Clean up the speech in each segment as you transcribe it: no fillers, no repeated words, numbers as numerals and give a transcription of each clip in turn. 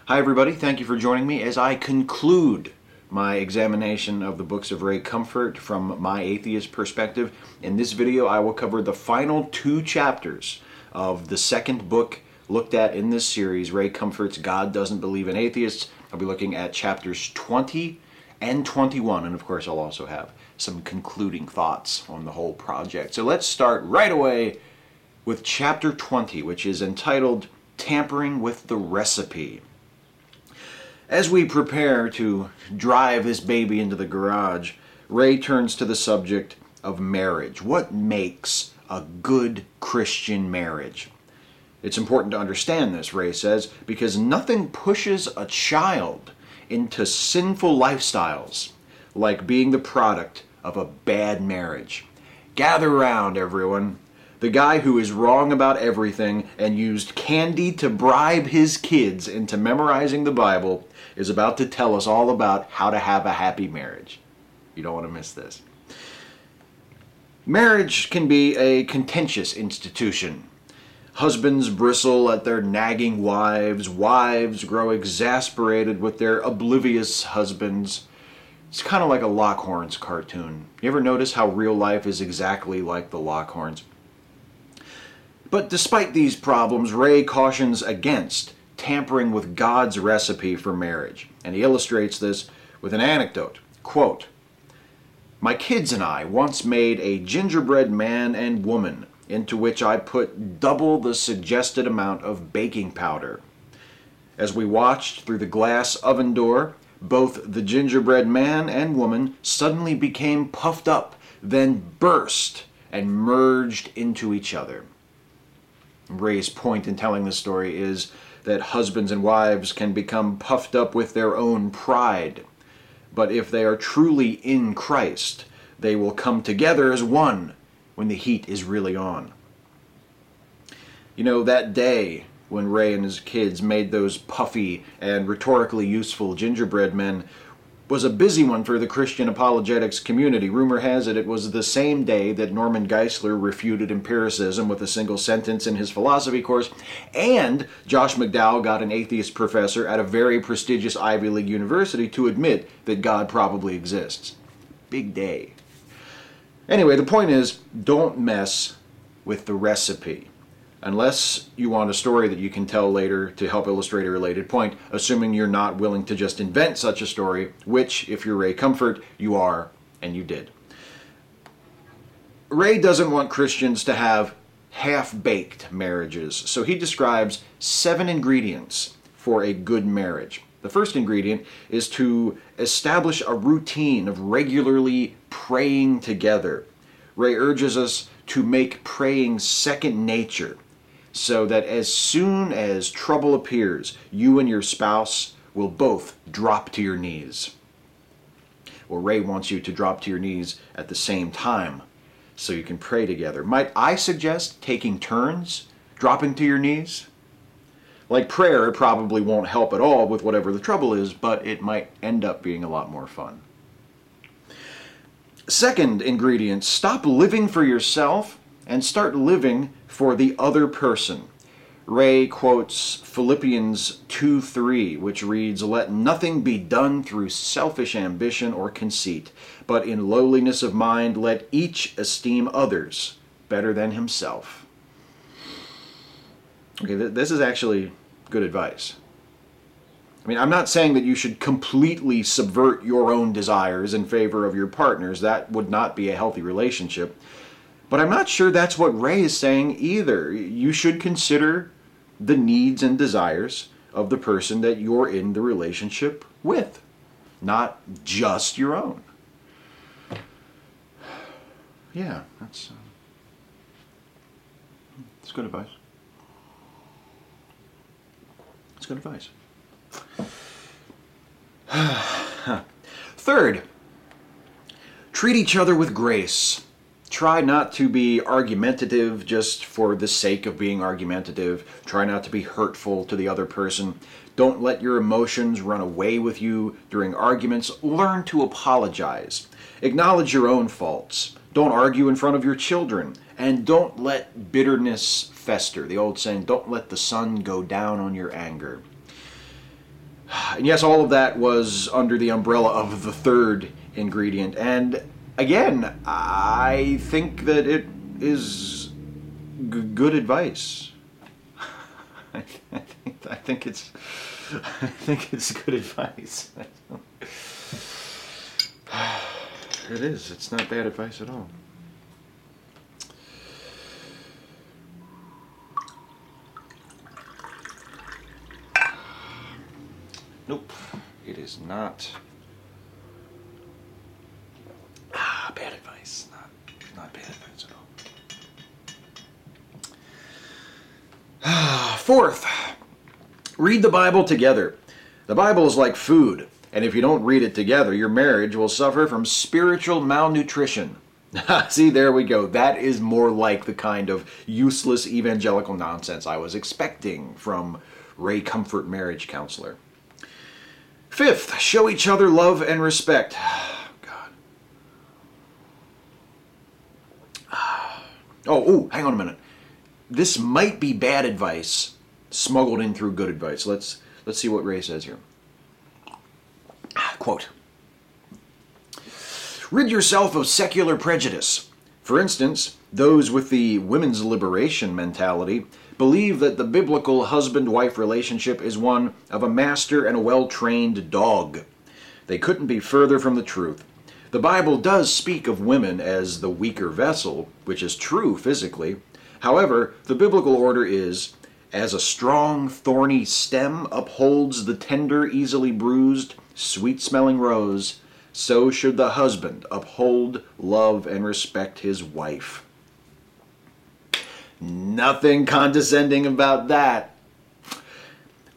Hi everybody, thank you for joining me as I conclude my examination of the books of Ray Comfort from my atheist perspective. In this video I will cover the final 2 chapters of the second book looked at in this series, Ray Comfort's God Doesn't Believe in Atheists. I'll be looking at chapters 20 and 21, and of course I'll also have some concluding thoughts on the whole project. So let's start right away with chapter 20, which is entitled Tampering with the Recipe. As we prepare to drive this baby into the garage, Ray turns to the subject of marriage. What makes a good Christian marriage? It's important to understand this, Ray says, because nothing pushes a child into sinful lifestyles like being the product of a bad marriage. Gather round, everyone. The guy who is wrong about everything and used candy to bribe his kids into memorizing the Bible is about to tell us all about how to have a happy marriage. You don't want to miss this. Marriage can be a contentious institution. Husbands bristle at their nagging wives. Wives grow exasperated with their oblivious husbands. It's kind of like a Lockhorns cartoon. You ever notice how real life is exactly like the Lockhorns? But despite these problems, Ray cautions against tampering with God's recipe for marriage. And he illustrates this with an anecdote. Quote, "My kids and I once made a gingerbread man and woman into which I put double the suggested amount of baking powder. As we watched through the glass oven door, both the gingerbread man and woman suddenly became puffed up, then burst and merged into each other." Ray's point in telling this story is that husbands and wives can become puffed up with their own pride. But if they are truly in Christ, they will come together as one when the heat is really on. You know, that day when Ray and his kids made those puffy and rhetorically useful gingerbread men was a busy one for the Christian apologetics community. Rumor has it was the same day that Norman Geisler refuted empiricism with a single sentence in his philosophy course, and Josh McDowell got an atheist professor at a very prestigious Ivy League university to admit that God probably exists. Big day. Anyway, the point is, don't mess with the recipe. Unless you want a story that you can tell later to help illustrate a related point, assuming you're not willing to just invent such a story, which, if you're Ray Comfort, you are, and you did. Ray doesn't want Christians to have half-baked marriages, so he describes 7 ingredients for a good marriage. The first ingredient is to establish a routine of regularly praying together. Ray urges us to make praying second nature, so that as soon as trouble appears, you and your spouse will both drop to your knees. Well, Ray wants you to drop to your knees at the same time so you can pray together. Might I suggest taking turns dropping to your knees? Like prayer, it probably won't help at all with whatever the trouble is, but it might end up being a lot more fun. Second ingredient, stop living for yourself and start living for the other person. Ray quotes Philippians 2:3, which reads, "Let nothing be done through selfish ambition or conceit, but in lowliness of mind let each esteem others better than himself." Okay, this is actually good advice. I mean, I'm not saying that you should completely subvert your own desires in favor of your partner's. That would not be a healthy relationship. But I'm not sure that's what Ray is saying either. You should consider the needs and desires of the person that you're in the relationship with, not just your own. Yeah, that's good advice. It's good advice. Third, treat each other with grace. Try not to be argumentative just for the sake of being argumentative. Try not to be hurtful to the other person. Don't let your emotions run away with you during arguments. Learn to apologize. Acknowledge your own faults. Don't argue in front of your children. And don't let bitterness fester. The old saying, don't let the sun go down on your anger. And yes, all of that was under the umbrella of the third ingredient. And again, I think that it is good advice. I think it's good advice. It is. It's not bad advice at all. Nope, it is not. Bad advice. Not bad advice at all. Fourth, read the Bible together. The Bible is like food, and if you don't read it together, your marriage will suffer from spiritual malnutrition. See, there we go. That is more like the kind of useless evangelical nonsense I was expecting from Ray Comfort, marriage counselor. Fifth, show each other love and respect. God. Oh, hang on a minute. This might be bad advice smuggled in through good advice. Let's see what Ray says here. Quote, rid yourself of secular prejudice. For instance, those with the women's liberation mentality believe that the biblical husband-wife relationship is one of a master and a well-trained dog. They couldn't be further from the truth. The Bible does speak of women as the weaker vessel, which is true physically. However, the biblical order is, as a strong, thorny stem upholds the tender, easily bruised, sweet-smelling rose, so should the husband uphold, love, and respect his wife. Nothing condescending about that.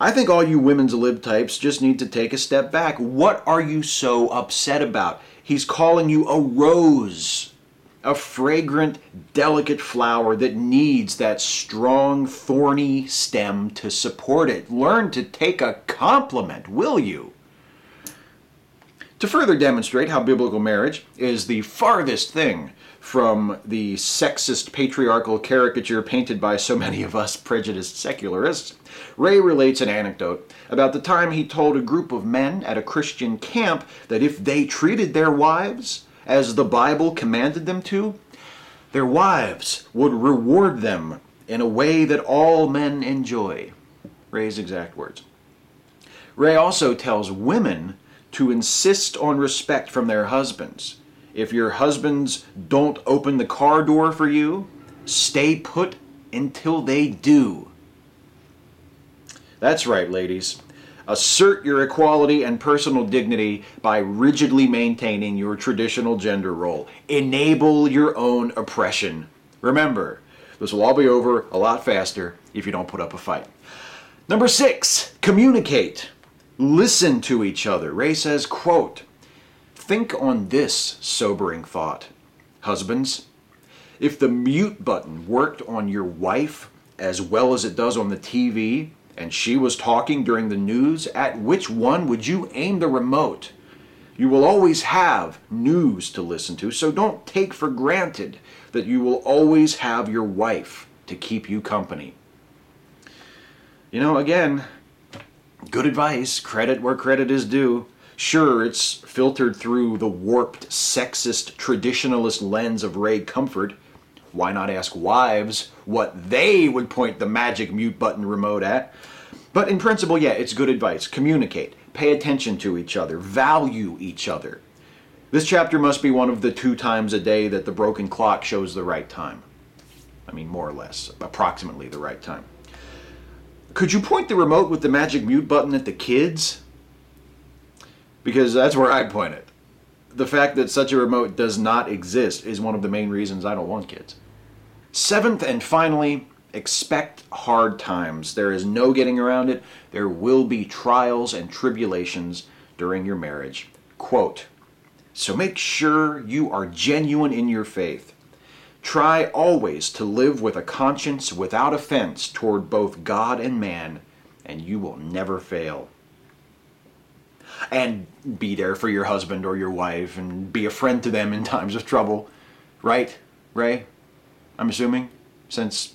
I think all you women's lib types just need to take a step back. What are you so upset about? He's calling you a rose, a fragrant, delicate flower that needs that strong, thorny stem to support it. Learn to take a compliment, will you? To further demonstrate how biblical marriage is the farthest thing from the sexist patriarchal caricature painted by so many of us prejudiced secularists, Ray relates an anecdote about the time he told a group of men at a Christian camp that if they treated their wives as the Bible commanded them to, their wives would reward them in a way that all men enjoy. Ray's exact words. Ray also tells women to insist on respect from their husbands. If your husbands don't open the car door for you, stay put until they do. That's right, ladies. Assert your equality and personal dignity by rigidly maintaining your traditional gender role. Enable your own oppression. Remember, this will all be over a lot faster if you don't put up a fight. Number 6, communicate. Listen to each other. Ray says, quote, think on this sobering thought. Husbands, if the mute button worked on your wife as well as it does on the TV, and she was talking during the news, at which one would you aim the remote? You will always have news to listen to, so don't take for granted that you will always have your wife to keep you company. You know, again, good advice, credit where credit is due. Sure, it's filtered through the warped, sexist, traditionalist lens of Ray Comfort. Why not ask wives what they would point the magic mute button remote at? But in principle, yeah, it's good advice. Communicate. Pay attention to each other. Value each other. This chapter must be one of the 2 times a day that the broken clock shows the right time. I mean, more or less, approximately the right time. Could you point the remote with the magic mute button at the kids? Because that's where I point it. The fact that such a remote does not exist is one of the main reasons I don't want kids. 7th and finally, expect hard times. There is no getting around it. There will be trials and tribulations during your marriage. Quote, so make sure you are genuine in your faith. Try always to live with a conscience without offense toward both God and man, and you will never fail. And be there for your husband or your wife and be a friend to them in times of trouble. Right, Ray? I'm assuming, since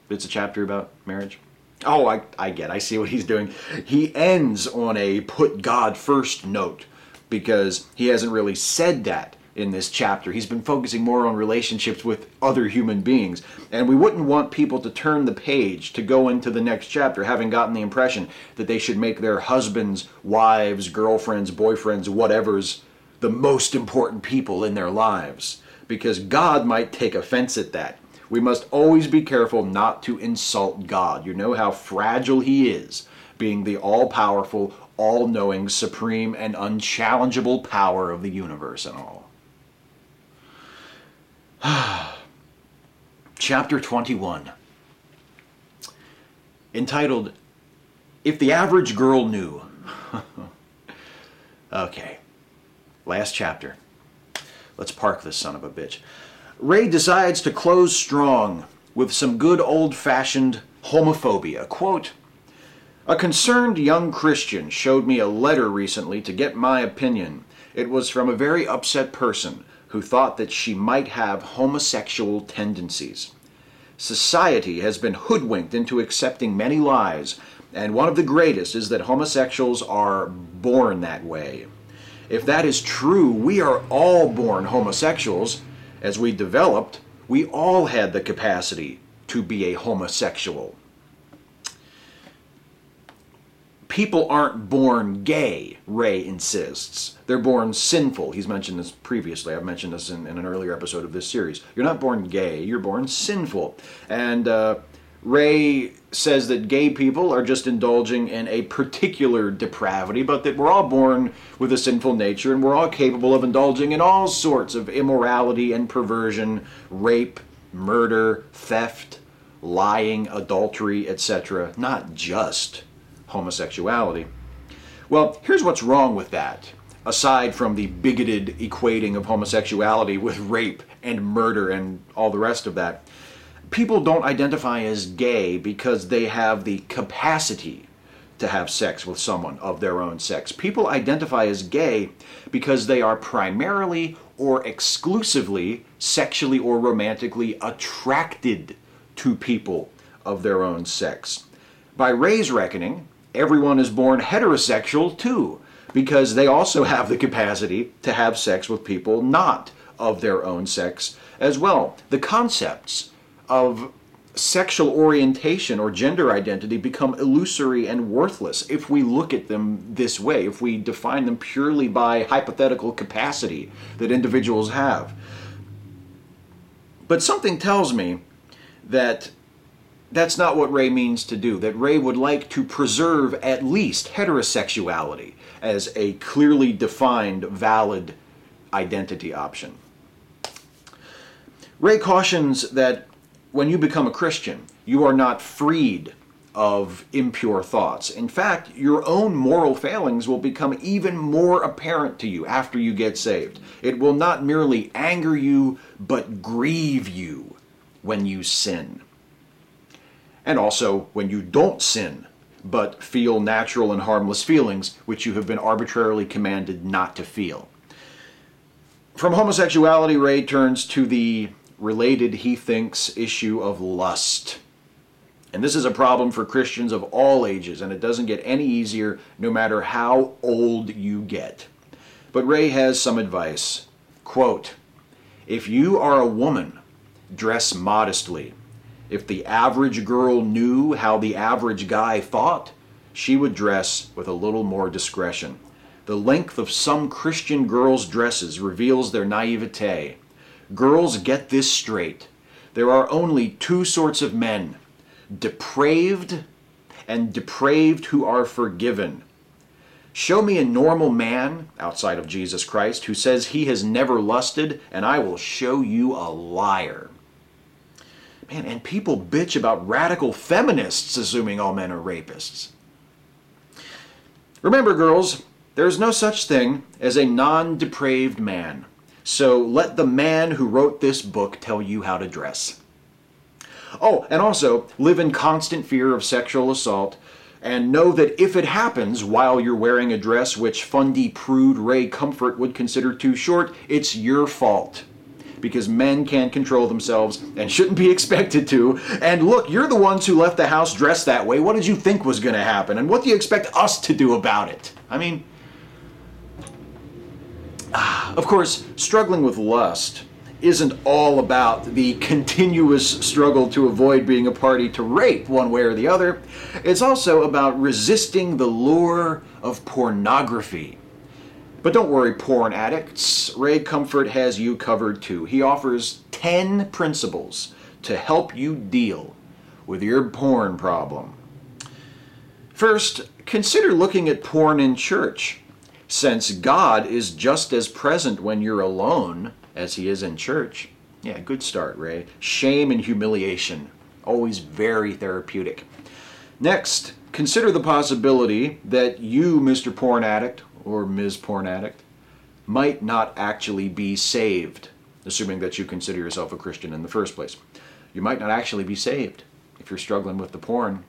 it's a chapter about marriage. Oh, I see what he's doing. He ends on a put God first note because he hasn't really said that in this chapter. He's been focusing more on relationships with other human beings. And we wouldn't want people to turn the page to go into the next chapter having gotten the impression that they should make their husbands, wives, girlfriends, boyfriends, whatever's the most important people in their lives. Because God might take offense at that. We must always be careful not to insult God. You know how fragile he is, being the all-powerful, all-knowing, supreme, and unchallengeable power of the universe and all. Chapter 21, entitled, If the Average Girl Knew. Okay, last chapter. Let's park this son of a bitch. Ray decides to close strong with some good old-fashioned homophobia. Quote, a concerned young Christian showed me a letter recently to get my opinion. It was from a very upset person who thought that she might have homosexual tendencies. Society has been hoodwinked into accepting many lies, and one of the greatest is that homosexuals are born that way. If that is true, we are all born homosexuals. As we developed, we all had the capacity to be a homosexual. People aren't born gay, Ray insists. They're born sinful. He's mentioned this previously. I've mentioned this in an earlier episode of this series. You're not born gay, you're born sinful. And Ray says that gay people are just indulging in a particular depravity, but that we're all born with a sinful nature and we're all capable of indulging in all sorts of immorality and perversion, rape, murder, theft, lying, adultery, etc. Not just homosexuality. Well, here's what's wrong with that, aside from the bigoted equating of homosexuality with rape and murder and all the rest of that. People don't identify as gay because they have the capacity to have sex with someone of their own sex. People identify as gay because they are primarily or exclusively sexually or romantically attracted to people of their own sex. By Ray's reckoning, everyone is born heterosexual too, because they also have the capacity to have sex with people not of their own sex as well. The concepts of sexual orientation or gender identity become illusory and worthless if we look at them this way, if we define them purely by hypothetical capacity that individuals have. But something tells me that that's not what Ray means to do, that Ray would like to preserve at least heterosexuality as a clearly defined, valid identity option. Ray cautions that when you become a Christian, you are not freed of impure thoughts. In fact, your own moral failings will become even more apparent to you after you get saved. It will not merely anger you, but grieve you when you sin. And also when you don't sin, but feel natural and harmless feelings which you have been arbitrarily commanded not to feel. From homosexuality, Ray turns to the related, he thinks, issue of lust. And this is a problem for Christians of all ages, and it doesn't get any easier no matter how old you get. But Ray has some advice. Quote, if you are a woman, dress modestly. If the average girl knew how the average guy thought, she would dress with a little more discretion. The length of some Christian girls' dresses reveals their naivete. Girls, get this straight. There are only two sorts of men, depraved and depraved who are forgiven. Show me a normal man, outside of Jesus Christ, who says he has never lusted, and I will show you a liar. Man, and people bitch about radical feminists assuming all men are rapists. Remember, girls, there's no such thing as a non-depraved man. So let the man who wrote this book tell you how to dress. Oh, and also live in constant fear of sexual assault, and know that if it happens while you're wearing a dress which fundy prude Ray Comfort would consider too short, it's your fault. because men can't control themselves and shouldn't be expected to. And look, you're the ones who left the house dressed that way. What did you think was going to happen? And what do you expect us to do about it? I mean, of course, struggling with lust isn't all about the continuous struggle to avoid being a party to rape one way or the other. It's also about resisting the lure of pornography. But don't worry, porn addicts. Ray Comfort has you covered too. He offers 10 principles to help you deal with your porn problem. First, consider looking at porn in church. Since God is just as present when you're alone as he is in church. Yeah, good start, Ray. Shame and humiliation, always very therapeutic. Next, consider the possibility that you, Mr. Porn Addict, or Ms. Porn Addict, might not actually be saved, assuming that you consider yourself a Christian in the first place. You might not actually be saved if you're struggling with the porn.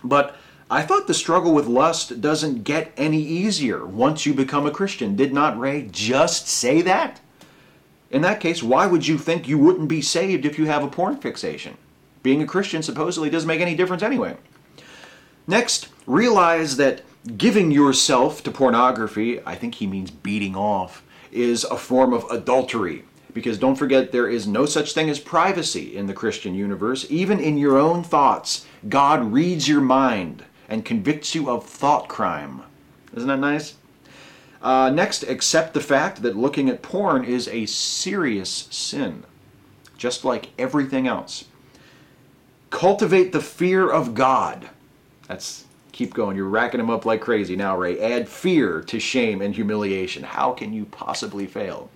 But I thought the struggle with lust doesn't get any easier once you become a Christian. Did not Ray just say that? In that case, why would you think you wouldn't be saved if you have a porn fixation? Being a Christian supposedly doesn't make any difference anyway. Next, realize that giving yourself to pornography, I think he means beating off, is a form of adultery. Because don't forget, there is no such thing as privacy in the Christian universe. Even in your own thoughts, God reads your mind and convicts you of thought crime. Isn't that nice? Next, accept the fact that looking at porn is a serious sin, just like everything else. Cultivate the fear of God. Keep going. You're racking them up like crazy now, Ray. Add fear to shame and humiliation. How can you possibly fail?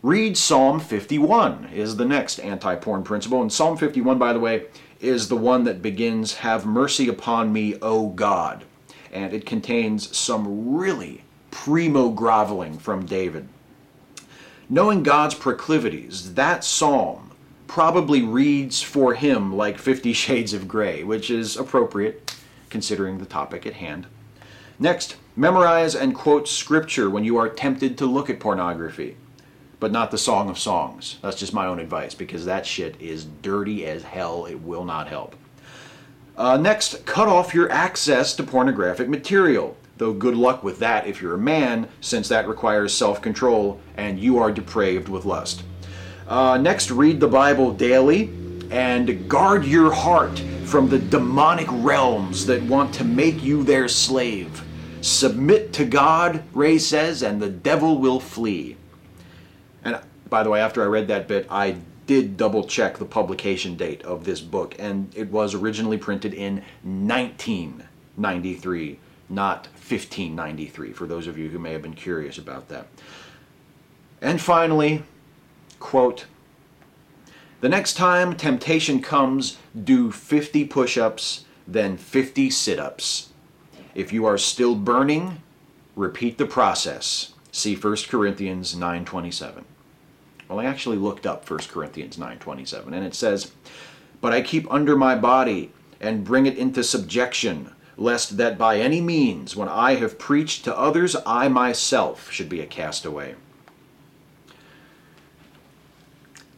Read Psalm 51 is the next anti-porn principle. And Psalm 51, by the way, is the one that begins, "Have mercy upon me, O God." And it contains some really primo groveling from David. Knowing God's proclivities, that psalm probably reads for him like 50 Shades of Grey, which is appropriate considering the topic at hand. Next, memorize and quote scripture when you are tempted to look at pornography, but not the Song of Songs. That's just my own advice, because that shit is dirty as hell. It will not help. Next, cut off your access to pornographic material. Though good luck with that if you're a man, since that requires self-control and you are depraved with lust. Next, read the Bible daily and guard your heart from the demonic realms that want to make you their slave. Submit to God, Ray says, and the devil will flee. And by the way, after I read that bit, I did double check the publication date of this book, and it was originally printed in 1993. Not 1593, for those of you who may have been curious about that. And finally, quote, "The next time temptation comes, do 50 push-ups, then 50 sit-ups. If you are still burning, repeat the process. See 1 Corinthians 9:27. Well, I actually looked up 1 Corinthians 9:27, and it says, "But I keep under my body and bring it into subjection, lest that by any means, when I have preached to others, I myself should be a castaway."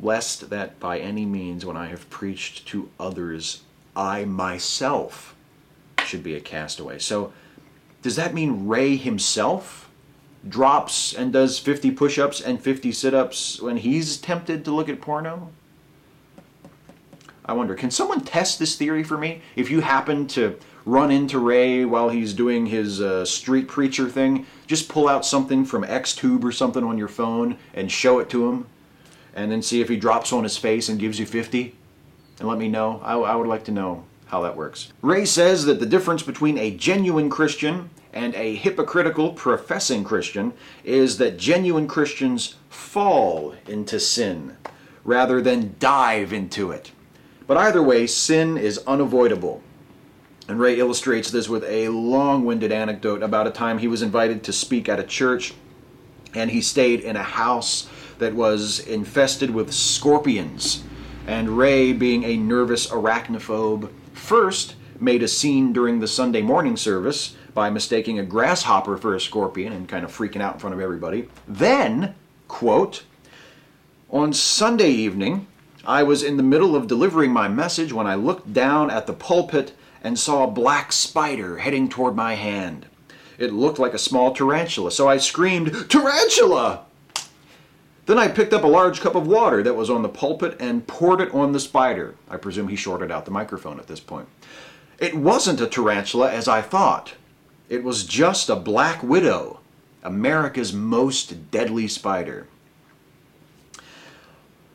Lest that by any means, when I have preached to others, I myself should be a castaway. So, does that mean Ray himself drops and does 50 push-ups and 50 sit-ups when he's tempted to look at porno? I wonder, can someone test this theory for me? If you happen to run into Ray while he's doing his street preacher thing, just pull out something from Xtube or something on your phone and show it to him, and then see if he drops on his face and gives you 50, and let me know. I would like to know how that works. Ray says that the difference between a genuine Christian and a hypocritical professing Christian is that genuine Christians fall into sin rather than dive into it. But either way, sin is unavoidable. And Ray illustrates this with a long-winded anecdote about a time he was invited to speak at a church, and he stayed in a house that was infested with scorpions. And Ray, being a nervous arachnophobe, first made a scene during the Sunday morning service by mistaking a grasshopper for a scorpion and kind of freaking out in front of everybody. Then, quote, On Sunday evening, I was in the middle of delivering my message when I looked down at the pulpit and saw a black spider heading toward my hand. It looked like a small tarantula, so I screamed, "Tarantula!" Then I picked up a large cup of water that was on the pulpit and poured it on the spider. I presume he shorted out the microphone at this point. It wasn't a tarantula as I thought. It was just a black widow, America's most deadly spider.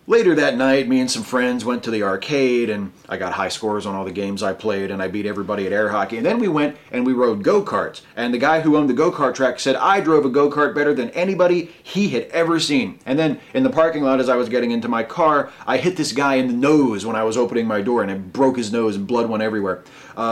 Later that night, me and some friends went to the arcade, and I got high scores on all the games I played, and I beat everybody at air hockey. And then we went and we rode go-karts. And the guy who owned the go-kart track said I drove a go-kart better than anybody he had ever seen. And then in the parking lot, as I was getting into my car, I hit this guy in the nose when I was opening my door, and it broke his nose and blood went everywhere.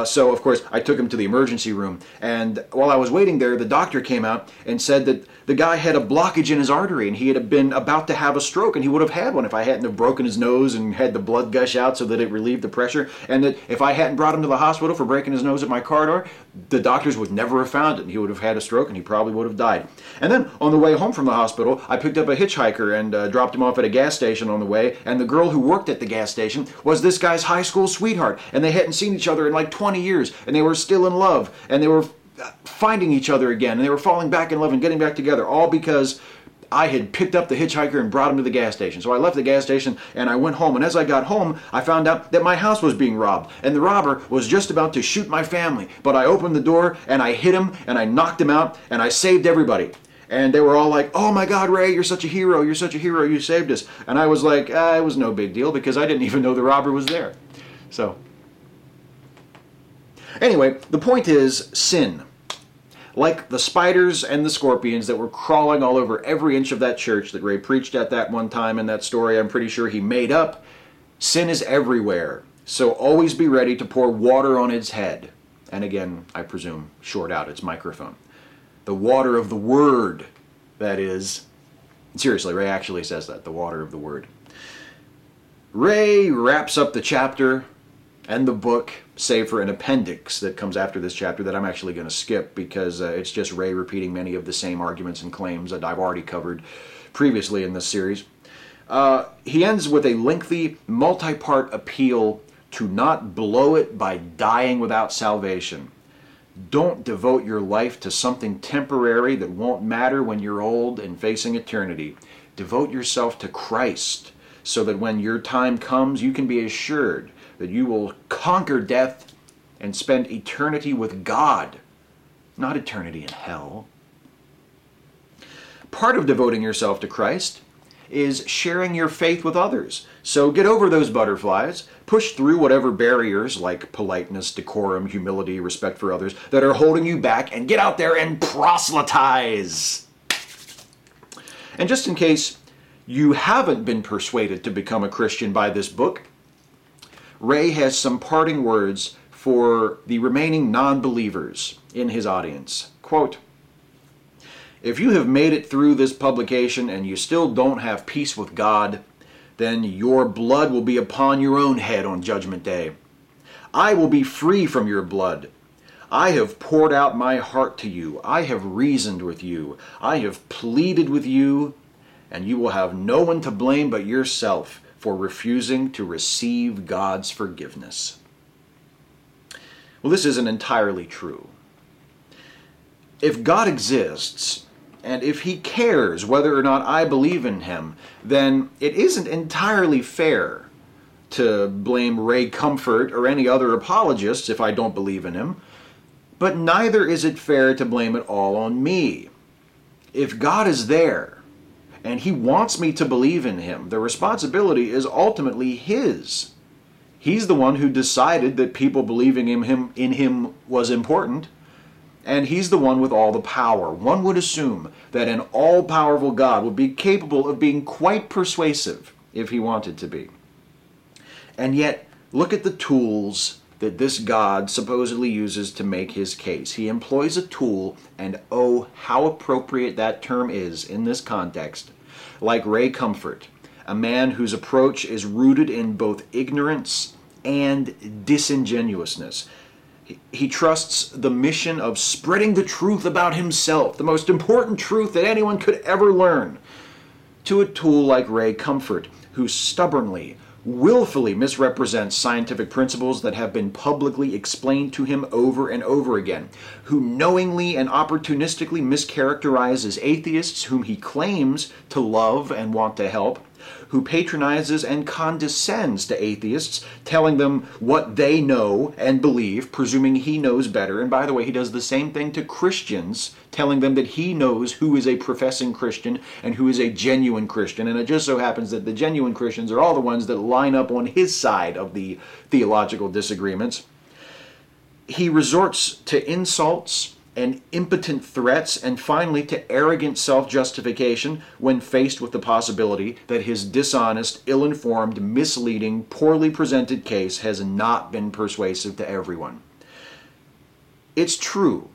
So, of course, I took him to the emergency room. And while I was waiting there, the doctor came out and said that the guy had a blockage in his artery, and he had been about to have a stroke, and he would have had one if I hadn't have broken his nose and had the blood gush out so that it relieved the pressure, and that if I hadn't brought him to the hospital for breaking his nose at my car door, the doctors would never have found it, and he would have had a stroke, and he probably would have died. And then on the way home from the hospital, I picked up a hitchhiker and dropped him off at a gas station on the way, and the girl who worked at the gas station was this guy's high school sweetheart, and they hadn't seen each other in like 20 years, and they were still in love, and they were finding each other again, and they were falling back in love and getting back together, all because I had picked up the hitchhiker and brought him to the gas station. So I left the gas station and I went home, and as I got home, I found out that my house was being robbed, and the robber was just about to shoot my family. But I opened the door and I hit him and I knocked him out and I saved everybody. And they were all like, "Oh my God, Ray, you're such a hero, you're such a hero, you saved us." And I was like, it was no big deal because I didn't even know the robber was there. So anyway, the point is sin. Like the spiders and the scorpions that were crawling all over every inch of that church that Ray preached at that one time in that story I'm pretty sure he made up, sin is everywhere. So always be ready to pour water on its head. And again, I presume, short out its microphone. The water of the Word, that is. Seriously, Ray actually says that, the water of the Word. Ray wraps up the chapter and the book, save for an appendix that comes after this chapter that I'm actually going to skip because it's just Ray repeating many of the same arguments and claims that I've already covered previously in this series. He ends with a lengthy, multi-part appeal to not blow it by dying without salvation. Don't devote your life to something temporary that won't matter when you're old and facing eternity. Devote yourself to Christ so that when your time comes, you can be assured that you will conquer death and spend eternity with God, not eternity in hell. Part of devoting yourself to Christ is sharing your faith with others. So get over those butterflies, push through whatever barriers like politeness, decorum, humility, respect for others that are holding you back, and get out there and proselytize. And just in case you haven't been persuaded to become a Christian by this book, Ray has some parting words for the remaining non-believers in his audience. Quote, "If you have made it through this publication and you still don't have peace with God, then your blood will be upon your own head on Judgment Day. I will be free from your blood. I have poured out my heart to you. I have reasoned with you. I have pleaded with you, and you will have no one to blame but yourself for refusing to receive God's forgiveness." Well, this isn't entirely true. If God exists, and if He cares whether or not I believe in Him, then it isn't entirely fair to blame Ray Comfort or any other apologists if I don't believe in him, but neither is it fair to blame it all on me. If God is there, and He wants me to believe in Him, the responsibility is ultimately His. He's the one who decided that people believing in Him was important, and He's the one with all the power. One would assume that an all-powerful God would be capable of being quite persuasive if He wanted to be. And yet, look at the tools that this God supposedly uses to make His case. He employs a tool, and oh, how appropriate that term is in this context, like Ray Comfort, a man whose approach is rooted in both ignorance and disingenuousness. He trusts the mission of spreading the truth about himself, the most important truth that anyone could ever learn, to a tool like Ray Comfort, who stubbornly, willfully misrepresents scientific principles that have been publicly explained to him over and over again, who knowingly and opportunistically mischaracterizes atheists whom he claims to love and want to help, who patronizes and condescends to atheists, telling them what they know and believe, presuming he knows better. And by the way, he does the same thing to Christians, telling them that he knows who is a professing Christian and who is a genuine Christian. And it just so happens that the genuine Christians are all the ones that line up on his side of the theological disagreements. He resorts to insults and impotent threats, and finally to arrogant self-justification when faced with the possibility that his dishonest, ill-informed, misleading, poorly presented case has not been persuasive to everyone. It's true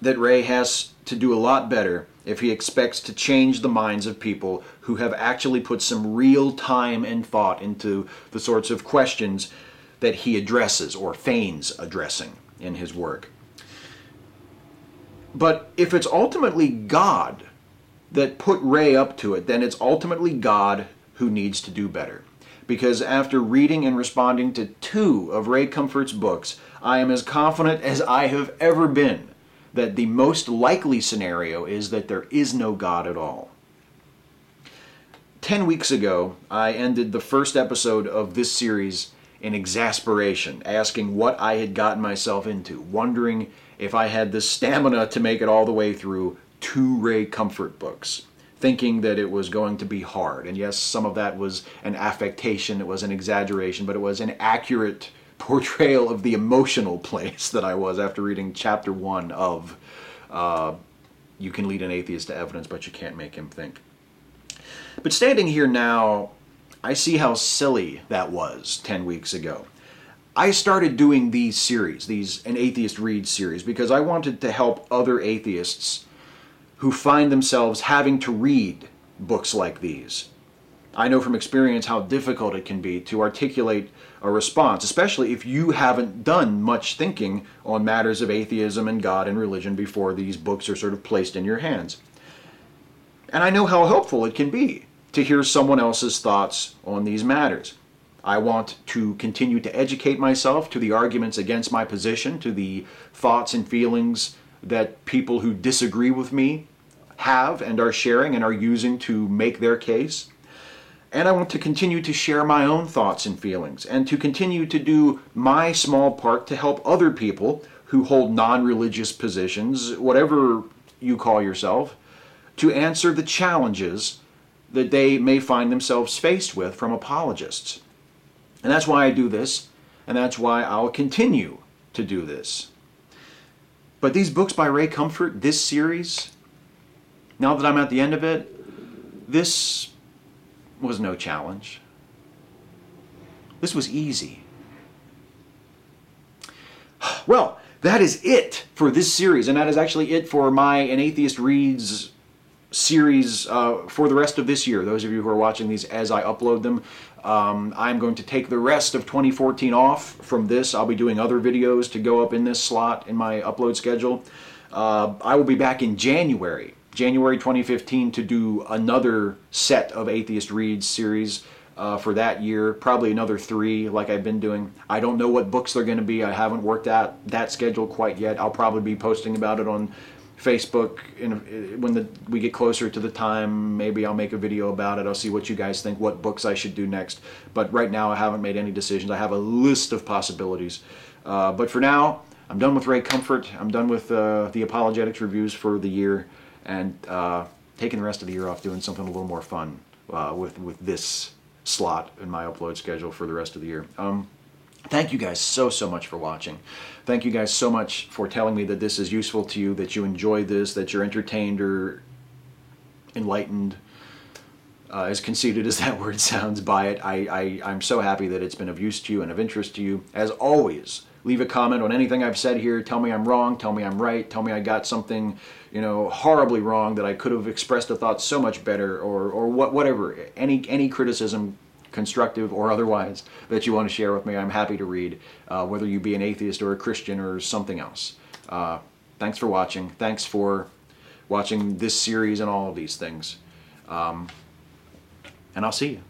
that Ray has to do a lot better if he expects to change the minds of people who have actually put some real time and thought into the sorts of questions that he addresses or feigns addressing in his work. But if it's ultimately God that put Ray up to it, then it's ultimately God who needs to do better. Because after reading and responding to 2 of Ray Comfort's books, I am as confident as I have ever been that the most likely scenario is that there is no God at all. 10 weeks ago, I ended the first episode of this series in exasperation, asking what I had gotten myself into, wondering if I had the stamina to make it all the way through 2 Ray Comfort books, thinking that it was going to be hard. And yes, some of that was an affectation, it was an exaggeration, but it was an accurate portrayal of the emotional place that I was after reading chapter 1 of You Can Lead an Atheist to Evidence, but You Can't Make Him Think. But standing here now, I see how silly that was 10 weeks ago. I started doing these series, An Atheist Reads series, because I wanted to help other atheists who find themselves having to read books like these. I know from experience how difficult it can be to articulate a response, especially if you haven't done much thinking on matters of atheism and God and religion before these books are sort of placed in your hands. And I know how helpful it can be to hear someone else's thoughts on these matters. I want to continue to educate myself to the arguments against my position, to the thoughts and feelings that people who disagree with me have and are sharing and are using to make their case. And I want to continue to share my own thoughts and feelings and to continue to do my small part to help other people who hold non-religious positions, whatever you call yourself, to answer the challenges that they may find themselves faced with from apologists. And that's why I do this, and that's why I'll continue to do this. But these books by Ray Comfort, this series, now that I'm at the end of it, this was no challenge. This was easy. Well, that is it for this series, and that is actually it for my An Atheist Reads series for the rest of this year. Those of you who are watching these as I upload them, I'm going to take the rest of 2014 off from this. I'll be doing other videos to go up in this slot in my upload schedule. I will be back in January 2015 to do another set of Atheist Reads series for that year, probably another 3 like I've been doing. I don't know what books they're going to be. I haven't worked out that schedule quite yet. I'll probably be posting about it on Facebook when we get closer to the time. Maybe I'll make a video about it. I'll see what you guys think, what books I should do next. But right now I haven't made any decisions. I have a list of possibilities. But for now, I'm done with Ray Comfort. I'm done with the apologetics reviews for the year, and taking the rest of the year off doing something a little more fun with this slot in my upload schedule for the rest of the year. Thank you guys so much for watching. Thank you guys so much for telling me that this is useful to you, that you enjoy this, that you're entertained or enlightened, as conceited as that word sounds, by it. I'm so happy that it's been of use to you and of interest to you. As always, leave a comment on anything I've said here. Tell me I'm wrong, tell me I'm right, tell me I got something, horribly wrong, that I could have expressed a thought so much better, or whatever. Any criticism, constructive or otherwise, that you want to share with me, I'm happy to read, whether you be an atheist or a Christian or something else. Thanks for watching. Thanks for watching this series and all of these things. And I'll see you.